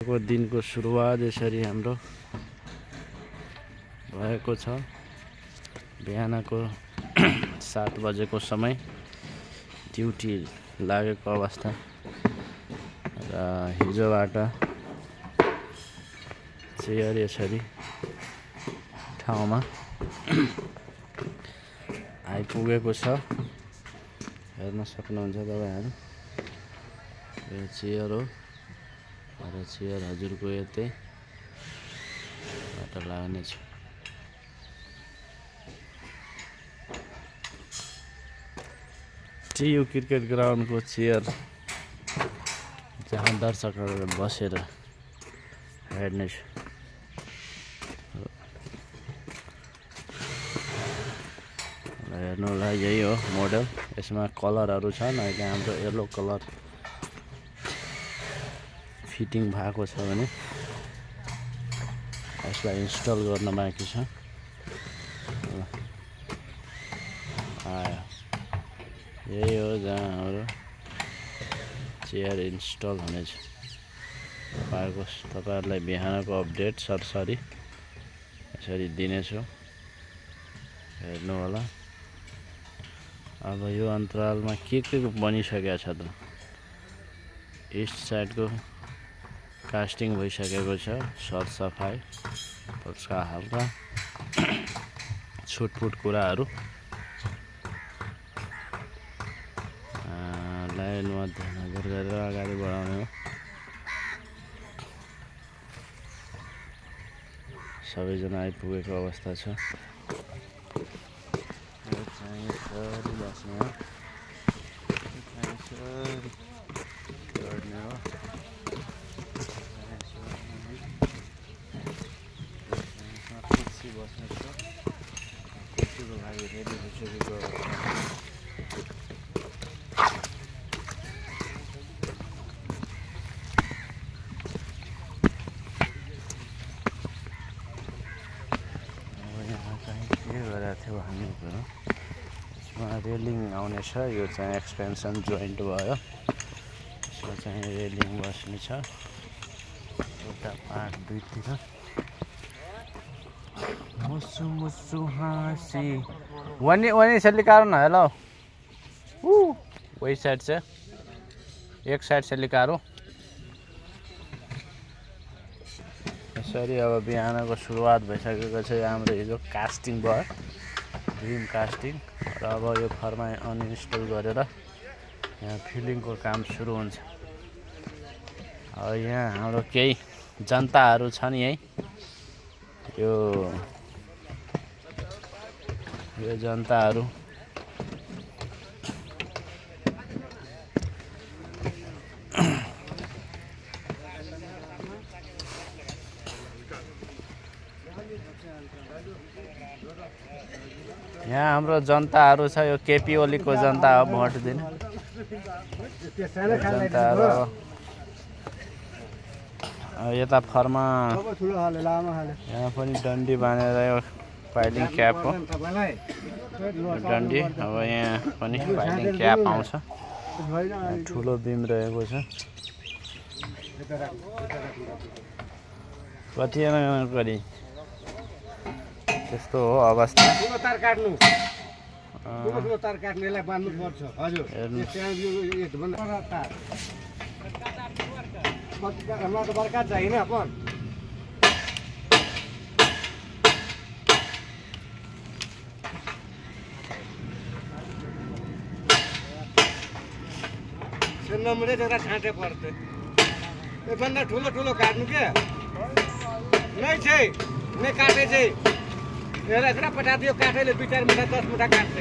को दिनको सुरुवात यसरी हाम्रो भएको छ। बिहानको 7 बजेको समय ड्युटी लागेको अवस्था र हिजोबाट चेयर यसरी ठाउँमा आइपुगेको छ। हेर्न सक्नुहुन्छ तपाईहरु। यो चेयर हो र चेयर हजुरको यतैबाट लाग्ने छ। टियु क्रिकेट ग्राउन्डको चेयर जहाँ दर्शकहरू बसेर हेर्ने छ। हेर्नु होला, यही हो मोडल। यसमा कलरहरू छन्। अहिले हाम्रो येलो कलर फिटिङ भएको छ भने यसलाई इन्स्टल गर्न बाँकी छ। यही हो जहाँ हाम्रो चेयर इन्स्टल हुनेछ। तपाईहरुलाई बिहानको अपडेट सरसरी यसरी दिनेछु, हेर्नु होला। अब यो अन्तरालमा के बनिसकेको छ त। ईस्ट साइडको कास्टिङ भइसकेको छ। सरसफाइ हल्का हल्का छुटपुट कुराहरू लाई मध्यनजर गरेर अगाडि बढाउने हो। सबैजना आइपुगेको अवस्था छ। कुर्सीको लागि रेडी भइसकेको थियो हामी कुरा। यसमा रेलिङ आउने छ। यो चाहिँ एक्सपेन्सन जोइन्ट भयो। यसमा चाहिँ रेलिङ बस्ने छ। एउटा पार्ट दुईतिर मुसु मुसु हाँसी वनी से निकालो ना। हेलो वही साइड से, एक साइड से निकालो। यसरी अब बिहानको सुरुवात भइसकेको छ। हाम्रो हिजो कास्टिङ भयो, ड्रिम कास्टिङ। र अब यो फर्मा अनइन्स्टल गरेर यहाँ फिलिङको काम सुरु हुन्छ। अब यहाँ हाम्रो केही जनताहरू छन्। यही यो जनताहरू यहाँ हाम्रो जनताहरू छ। यो केपी ओलीको जनता हो, भोट दिने जनताहरू। यता फर्मा यहाँ पनि डन्डी बाँधेर यो पाइलिङ क्याप हो डन्डी। अब यहाँ पनि पाइलिङ क्याप आउँछ। ठुलो बिम रहेको छ। कति गरी त्यस्तो हो अवस्था। तार काट्नु तार काट्नेलाई बाँध्नु पर्छ। हजुर हमरा त बर्खा चाहिएन अपन। नमुले जरा छाँटे पर्छ। योभन्दा ठुलो ठुलो काट्नु के नै छै नै काटे चाहिँ। हेर पटा दियो काठैले 2-4 मुठा 10 मुठा काट्छ।